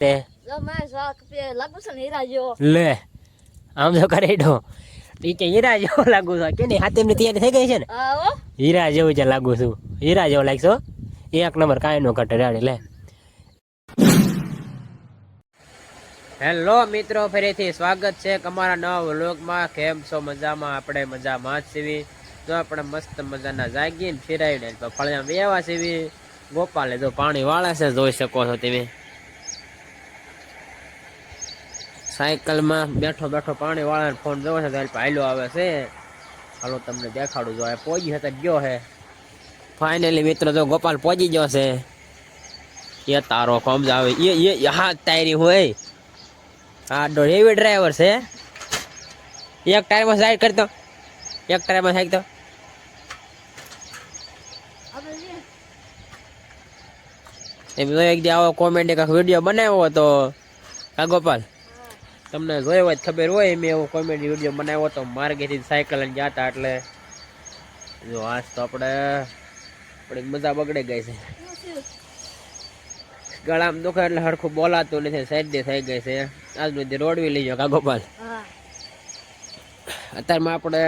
તે લે આમ તો કરે ડો નીચે હીરા જેવો લાગુ છું કે નહીં હાથે એમની તૈયારી થઈ ગઈ છે ને હીરા જેવું છે લાગુ છું હીરા જેવો લાગશો એક નંબર કાંઈ નો ઘટે રાડે લે હેલો મિત્રો ફરીથી સ્વાગત છે તમારા નવા વ્લોગમાં કેમ છો મજામાં આપણે મજામાં જ સીવી જો આપણે મસ્ત મજાના જાગીને ફિરાવીને ફળિયા વેવા સીવી ગોપાલે જો પાણી વાળે છે જોઈ શકો છો તમે સાયકલમાં બેઠો બેઠો પાણી વાળાને ફોન જોવો છે તો હાલો આવે છે હાલો તમને દેખાડું જો પહોંચી હતા ગયો છે ફાઇનલી મિત્રો જો ગોપાલ પહોંચી ગયો છે એ તારો કોમ જ આવે એ હા તારી હોય હા હેવી ડ્રાઈવર છે એક ટાયરમાં સાઈડ કરતો એક ટાયરમાં સાઈડ તો એક દી આવો કોમેડી કાંઈક વિડીયો બનાવ્યો હતો કા ગોપાલ તમને જોયો હોય ખબર હોય મેં એવો કોમેડી વિડીયો બનાવ્યો હતો માર્ગેથી સાયકલ લઈને જતા એટલે જો આજ તો આપણે મજા બગડે ગઈ છે ગળામાં દુખે એટલે હરખું બોલાતું નથી શરદી થઈ ગઈ છે આજ બધી રોડવી લઈ જાઓ કા ગોપાલ અત્યારમાં આપણે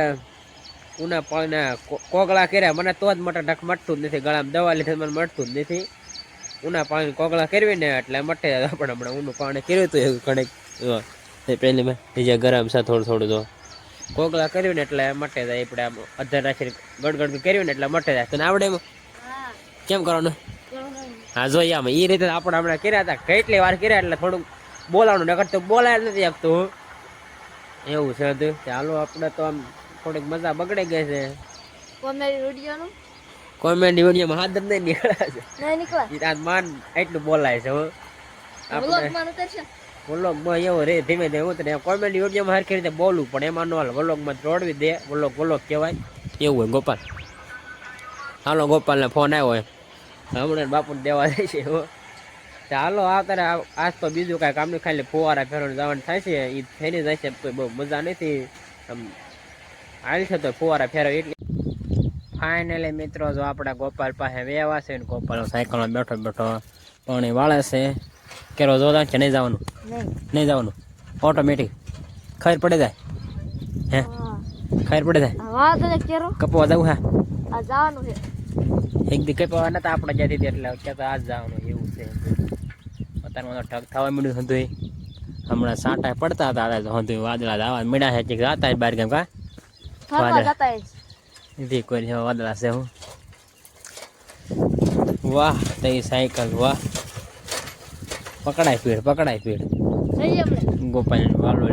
ઉના પાણીને કોગળા કર્યા મને તો જ મોટા ઢક મટતું જ નથી ગળામાં દવા લીધે મને મળતું જ નથી ઉના પાણી કોગળા કરવી ને એટલે મટે આપણે હમણાં ઊનું પાણી કર્યું હતું એવું ઘણી પહેલી મેં બીજા ગરમ છે થોડું થોડું તો કોગળા કર્યું ને એટલે મટે જાય આપણે આમ અધર રાખીને ગડગડ કર્યું ને એટલે મટે જાય તને આવડે એમાં કેમ કરવાનું હા જોઈએ આમાં એ રીતે આપણે હમણાં કર્યા હતા કેટલી વાર કર્યા એટલે થોડુંક બોલાવવાનું નકર તો બોલાય નથી આપતું એવું છે હતું ચાલો આપણે તો આમ થોડીક મજા બગડી ગઈ છે કોમેડી વિડીયોમાં હાથ જ નહીં નીકળે છે માન એટલું બોલાય છે વ્લોગમાં એવો રે ધીમે ધીમે ઉતરે કોમેડી વિડીયોમાં હરખી રીતે બોલવું પણ એમાં નો હાલે વ્લોગમાં રોડવી દે વ્લોગ કહેવાય એવું હોય ગોપાલ હાલો ગોપાલને ફોન આવ્યો હોય હમણાં બાપુને દેવા જાય છે ચાલો અત્યારે આજ તો બીજું કાંઈ કામનું ખાલી ફુવારા ફેરવાનું જવાનું થાય છે એ ફેરી જાય છે તો બહુ મજા નથી આમ હાલ છે તો ફુવારા ફેરવ એટલે ફાઇનલી મિત્રો જો આપણા ગોપાલ પાસે વેવા છે ને ગોપાલ સાયકલમાં બેઠો બેઠો પાણી વાળે છે કેરો જોતા છે નહીં જવાનું નહીં જવાનું ઓટોમેટિક ખબર પડે જાય હે ખબર પડે જાય કપવા જવું હા એક દી કપવા નતા આપણે જતી હતી એટલે ક્યાં આજ જવાનું એવું છે અત્યારમાં ઠગ થવા મળ્યું હતું હમણાં સાંટા પડતા હતા હતું વાદળા આવા મીડા છે જતા બહાર કેમ કા નથી કોઈ વાદળા છે હું વાહ તઈ સાયકલ વાહ પકડાય પીડ ગોપાલ વાલો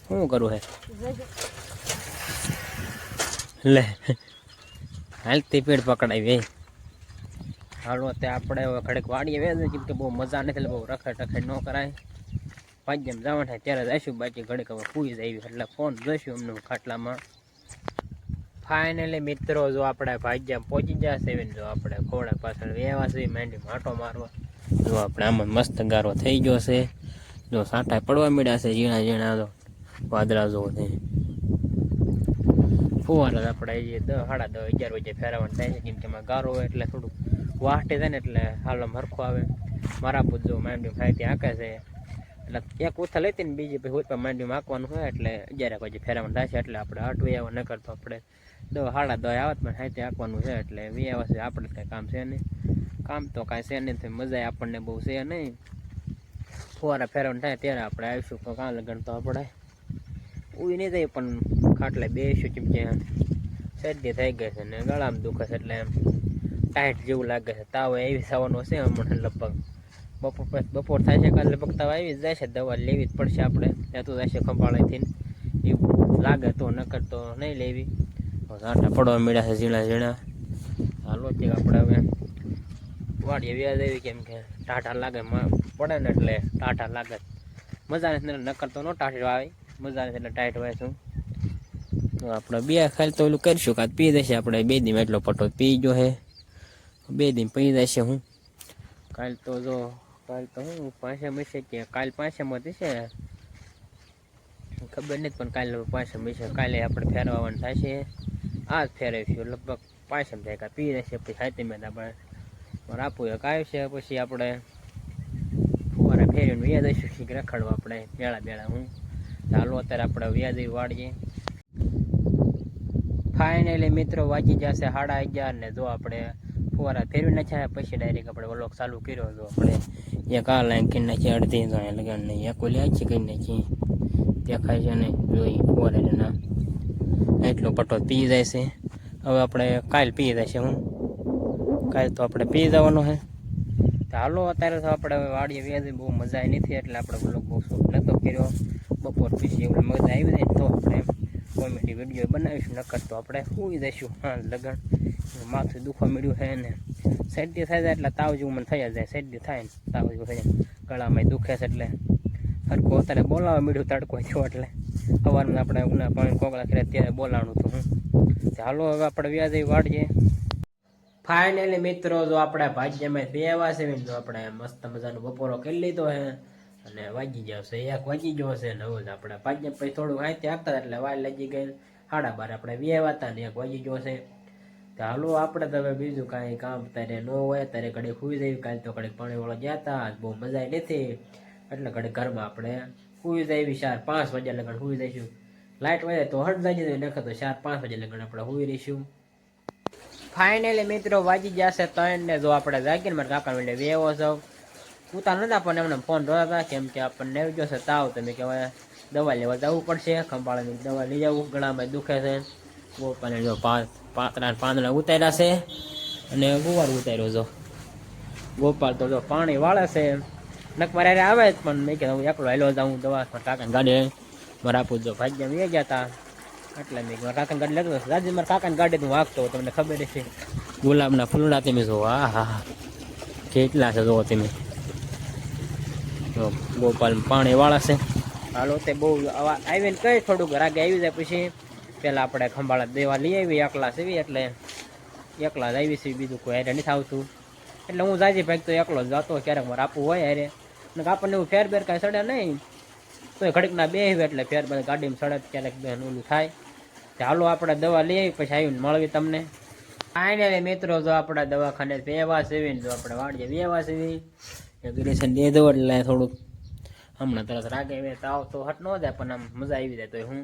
શું કરું હે લે હાલતી પીડ પકડાય હાલો તે આપણે ખડેક વાડીએ વેચે કેમ કે બહુ મજા નથી એટલે બહુ રખડ ન કરાય પાંચ જેમ જવા થાય ત્યારે જઈશું બાકી ઘડીક હવે પૂરી જાય એટલે ફોન જોઈશું અમને ખાટલામાં ફાઇનલી મિત્રો જો આપણે ભાગ્યા પહોંચી જશે જો આપણે ખોડા પાછળ વેવા છે માંડી માટો મારવા જો આપણે આમાં મસ્ત ગારો થઈ ગયો છે જો સાંટા પડવા મળ્યા છે ઝીણા ઝીણા તો વાદળા જોવો છે ફુવારા આપણે એ 10 સાડા 10 11 વાગે ફેરવવાનું થાય છે કેમ કે એમાં ગારો હોય એટલે થોડુંક વાટે થાય ને એટલે હાલો હરખું આવે મારા પૂત જો માંડી માહિતી આંકે છે એટલે એક ઉથા લેતી ને બીજી પછી ઉથા માંડી આંકવાનું હોય એટલે 11 વાગે ફેરવવાનું થાય છે એટલે આપણે 8 વાગે ન કરતો આપણે 10 સાડા 10 આવત પણ હાથે આંકવાનું છે એટલે વી છે આપણે કંઈ કામ છે નહીં કામ તો કાંઈ છે નહીં મજા આપણને બહુ છે નહીં ફુવારા ફેરવવાનું થાય ત્યારે આપણે આવીશું તો કાં લગન તો આપણે ઉઈ નહીં જાય પણ ખાટલે બેસીશું કેમ કે શરદી થઈ ગઈ છે ને ગળામાં દુખે છે એટલે એમ ટાઈટ જેવું લાગે છે તાવ એવી થવાનો છે હમણાં લગભગ બપોર થાય છે કાલે લગભગ તાવ આવી જ જાય છે દવા લેવી જ પડશે આપણે ત્યાં તો જશે ખંભાળેથી એવું લાગે તો નકર તો નહીં લેવી આટા પડવા મળ્યા છે ઝીણા ઝીણા હાલો તે આપણે હવે વાડીએ વ્યાજ આવી કેમ કે ટાટા લાગે પડે ને એટલે ટાટા લાગે મજા નથી નકર તો ન ટાટ આવે મજા નથી એટલે ટાઈટ હોય છું તો આપણે બે ખાલી તો ઓલું કરીશું કાં પી જશે આપણે 2 દી એટલો પટો પી ગયો હે 2 દી પી જશે હું કાલ તો જો કાલ તો હું પાંચમ હશે કે કાલ પાંચમ હતી છે ખબર નથી પણ કાલે પાંચમ હશે કાલે આપણે ફેરવવાનું થાય છે આજ ફેરવીશું લગભગ પાંચમ થાય કાં પી જશે પછી સાતમી આપણે રાપુ એક આવશે પછી આપણે ફુવારા ફેરીને વ્યાજ દઈશું કે રખડવા આપણે બેળા બેળા હું ચાલો અત્યારે આપણે વ્યાજ વાળીએ. ફાઇનલી મિત્રો વાગી જશે 11:30 ને જો આપણે ફુવારા ફેરવી નાખ્યા પછી ડાયરેક્ટ આપણે વ્લોગ ચાલુ કર્યો. જો આપણે એક આ લાઈન કરી નાખી અડધી તો લગાડ નહીં એક ઓલી આછી કરી નાખી દેખાય છે નહીં જોઈ ફુવારા ના એટલો પટ્ટો પી જાય છે. હવે આપણે કાલ પી જાય છે હું કાલ તો આપણે પી જવાનું છે. હાલો અત્યારે તો આપણે વાડીએ વ્યાજ બહુ મજા આવી નથી એટલે આપણે વ્લોગ બહુ શૂટ નહોતો કર્યો. બપોર પછી એવું મજા આવી જાય તો આપણે કોમેડી વિડીયો બનાવીશું નકર તો આપણે સુઈ જઈશું. હા લગન માથું દુખવા મળ્યું છે ને શરદી થઈ જાય એટલે તાવ જેવું મને થઈ જાય શરદી થાય ને તાવ જેવું થઈ જાય ગળામાં દુખે છે એટલે સરખું અત્યારે બોલાવવા મળ્યું તડકો થયો એટલે સવારમાં આપણે ઉના પાણી કોગળા કર્યા ત્યારે બોલાવવાનું હતું હું. હાલો હવે આપણે વ્યાજ વાળીએ. ફાઇનલી મિત્રો જો આપણે ભાજ્યમાં 2 વાગે તો આપણે મસ્ત મજાનો બપોરો કરી લીધો હે અને વાગી જશે 1 વાગી ગયો છે ને હવે આપણે ભાજ્ય પછી થોડું હાથે આપતા એટલે વાર લાગી ગઈ 12:30 આપણે 2 વાતા ને 1 વાગી ગયો છે. તો હાલો આપણે તો હવે બીજું કાંઈ કામ ત્યારે ન હોય ત્યારે ઘડી સુઈ જઈએ. કાલે તો ઘડી પાણી વાળો ગયા હતા બહુ મજા નથી એટલે ઘડી ઘરમાં આપણે સુઈ જઈએ 4-5 વાગ્યા લગન સુઈ જઈશું. લાઇટ વધે તો હટ જાય નખે તો 4-5 વાગ્યા લગન આપણે સુઈ રહીશું. ફાઇનલી મિત્રો વાગી જશે 3 ને જો આપણે જાગીને મારા કાકા એટલે વેવો છો ઉતાર નતા પણ એમને ફોન જોતા હતા કેમ કે આપણને આવી ગયો છે તાવ તમે કહેવાય દવા લેવા જવું પડશે. ખંભાળાની દવા લઈ જવું ગળામાં દુખે છે. ગોપાને જો પાંદડા ઉતાર્યા છે અને ગુવાર ઉતાર્યો જો ગોપાલ તો જો પાણી વાળે છે નક મારે આવે જ પણ મેં કીધું હું એકલો હેલો જાઉં દવા કાકાને ગાડી મારા આપું જો ભાગ્યા વે ગયા હતા એટલે મેં મારા કાકાને ગાડી લેતો રાજી મારા કાકાની ગાડી હું વાગતો તમને ખબર છે. ગુલાબના ફૂલડા તમે જો હા હા કેટલા છે જો તમે ગોપાલ પાણી વાળા છે. હાલો તે બહુ આવીને કઈ થોડુંક રાગે આવી જાય પછી પેલા આપણે ખંભાળા દેવા લઈ આવી એકલા સીવી એટલે એકલા જ આવી છે બીજું કોઈ હારે નથી આવતું એટલે હું જાજી ભાઈ તો એકલો જ જતો ક્યારેક મારે આપવું હોય હારે ને આપણને એવું ફેર બેર કાંઈ સડે નહીં તો ઘડીકના બે એટલે ફેર બેર ગાડીમાં સડે ક્યારેક બેન ઓલું થાય. હાલો આપણે દવા લઈ આવી પછી આવીને મળવી તમને. ફાઇનલી મિત્રો જો આપણે દવાખાને 2 વાગે સીવીને જો આપણે વાડીએ 2 વાગે સીવી ગ્રેશન દે દો એટલે થોડુંક હમણાં તરત રાગે આવે તાવ તો હટ ન જાય પણ આમ મજા આવી જાય તો હું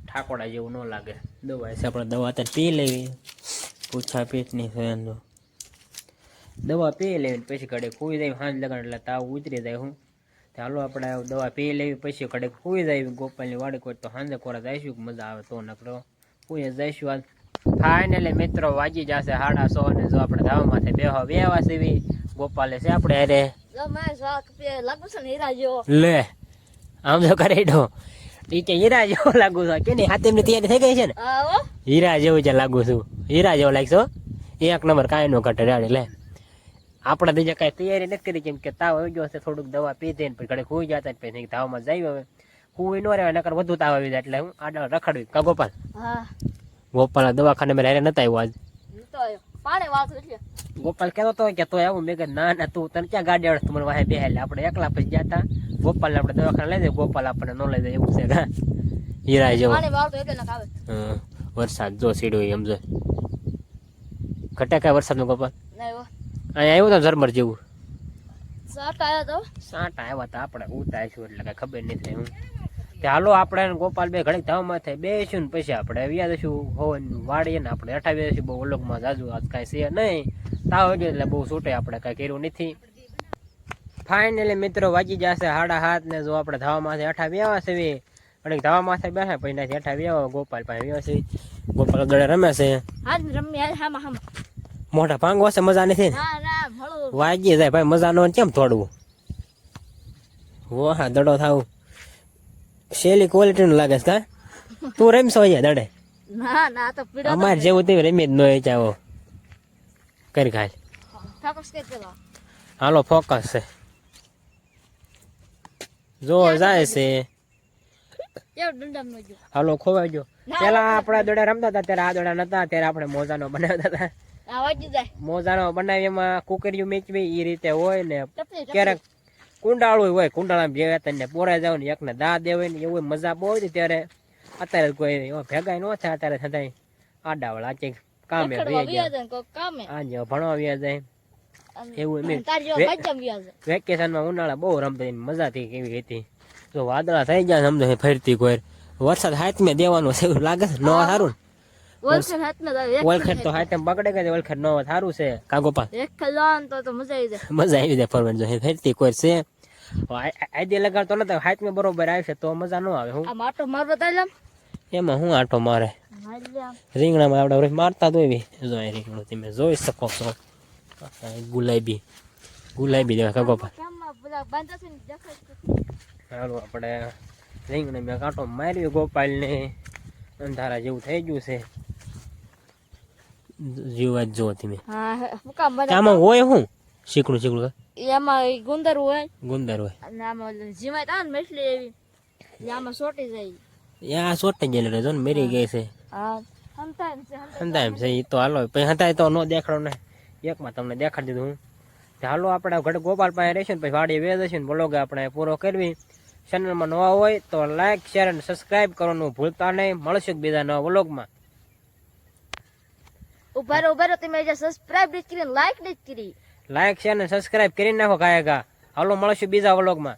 ઠાકોડા જેવું ન લાગે. દવા છે આપણે દવા અત્યારે પી લેવી પૂછા પેટની છે દવા પી લેવી પછી ઘડે ખુઈ જાય સાંજ લગાડ એટલે તાવ ઉતરી જાય હું. ચાલો આપણે દવા પી લેવી પછી ઘડે ખુઈ જાય ગોપાલની વાડી કોઈ તો સાંજે કોરા જઈશું મજા આવે તો નકરો ખુઈ જઈશું. આજ ફાઇનલી મિત્રો વાગી જશે 1:30 ને જો આપણે ધાવામાંથી 2 વાગે સીવી ગોપાલે છે આપણે અરે લે આમ તો કરે ડો કે હીરા જેવો લાગુ છું કે નહીં હાથે તૈયારી થઈ ગઈ છે ને હીરા જેવું છે લાગુ છું હીરા જેવો લાગશો 1 નંબર કાંઈ નો ઘટે રાડે લે. આપણે બીજા કાંઈ તૈયારી નથી કરી કેમ કે તાવ આવી ગયો છે થોડુંક દવા પીધે ને પછી ઘડે ખુઈ જતા પછી તાવમાં જઈ હવે ખુઈ ન રહે નકર વધુ તાવ આવી જાય એટલે હું આડા રખડવી કા ગોપાલ ગોપાલ દવાખાને મેં હારે નતા આવ્યો આજ ગોપાલ કહેતો હતો કે તો આવું મેં કીધું ના તું તને ક્યાં ગાડી આવડે મને વાહે બેહેલે આપણે એકલા પછી ગયા હતા ગોપાલ આપણે દવાખાને લઈ જાય ગોપાલ આપણને ન લઈ જાય એવું છે હા હીરા જેવો વરસાદ જો સીડ્યો એમ જો ઘટે કાંઈ વરસાદનો ગોપાલ અહીંયા આવ્યો તો ઝરમર જેવું સાટા આવ્યા હતા આપણે ઉતારીશું એટલે કાંઈ ખબર નહીં થાય હું. હાલો આપણે ગોપાલ બે ઘડીક ધામમાં થાય બેસીશું ને પછી આપણે વ્યા દઈશું હોવન વાળીએ ને આપણે અઠાવી દઈશું બહુ ઓલોકમાં જાજુ આજ કાંઈ છે નહીં તાવ ગયો એટલે બહુ છૂટે આપણે કાંઈ કર્યું નથી. ફાઇનલી મિત્રો વાગી જશે 7:30 ને જો આપણે ધાવામાંથી 8 વ્યાવા છે ઘડીક ધાવામાંથી બેઠા પછી ત્યાંથી 8 વ્યાવા ગોપાલ પાસે વ્યાવા છે ગોપાલ દડે રમે છે મોટા ભાંગવા છે મજા નથી વાગી જાય ભાઈ મજા નો કેમ થોડવું વાહ દડો થાવ શેલી ક્વોલિટી નું લાગે છે કા તું રમશો અહીંયા દડે અમારે જેવું તેવું રમી જ ન ચાવો કરી ખાય હાલો ફોકસ છે જો જાય છે હાલો ખોવાઈ ગયો પેલા આપડા દોડા રમતા હતા ત્યારે આ દોડા નતા ત્યારે આપણે મોજાનો બનાવતા હતા મોજાનો બનાવી એમાં કુકરીયું મેચવી એ રીતે હોય ને ક્યારેક કુંડાળું હોય કુંડાળા ભેગા ને પોરાઈ જાવ ને એકને દા દેવાય ને એવું મજા બહુ હતી ત્યારે. અત્યારે કોઈ ભેગા ન થાય અત્યારે થતા આડાવાળા કામે આજે ભણવા વ્યા જાય એવું એમ તારી જેવા મજા વ્યાજ વેકેશનમાં ઉનાળા બહુ રમતી મજા થી કેવી હતી. જો વાદળા થઈ ગયા સમજો ફરતી કોઈ વરસાદ હાથમાં દેવાનો છે એવું લાગે છે. ન સારું ઓળખણ હાથમાં આવે એક ઓળખેટ તો હાથમાં પકડે કે ઓળખેટ ન સારું છે કાગોપા એક ખલાન તો મજા આવી જાય. મજા આવી જાય ફરવાની. જો ફરતી કોઈ છે આઈડિયા લગાડતો નથી હાથમાં બરોબર આવશે તો મજા ન આવે. હું આ માટો મારવો તાઈલામ એમાં હું આટો મારે રીંગણામાં આપણે મારતા તો એવી જો રીંગણું તમે જોઈ શકો છો. ગુલાબી ગુલાબી દેવા કાગોપા. હાલો આપણે રીંગણે મેં કાંટો માર્યો ગોપાલ ને અંધારા જેવું થઈ ગયું છે. જીવા જ જો તમે આમાં હોય શું શીકણું શીકણું એમાં ગુંદર હોય ગુંદર હોય અને આમાં જીવાય તા ને મેટલી એવી આમાં સોટી જાય. યા સોટે ગયેલી રહે જો ને મેરી ગઈ છે. હા હંતા એમ છે એ તો હાલો પછી હંતા તો નો દેખાડો ને એકમાં તમને દેખાડી દીધું હું. હાલો આપણે ઘડે ગોપાલ પાસે રહેશું ને પછી વાડી વેદ હશે ને બ્લોગ આપણે પૂરો કરવી. ચેનલમાં નવા હોય તો લાઈક શેર અને સબસ્ક્રાઇબ કરવાનું ભૂલતા નહીં. મળશું બીજા નવા બ્લોગમાં. ઉભારો તમે જે સબસ્ક્રાઇબ નથી કરી લાઈક નથી કરી લાઈક શેર અને સબસ્ક્રાઇબ કરી નાખો કાયકા. હાલો મળશું બીજા બ્લોગમાં.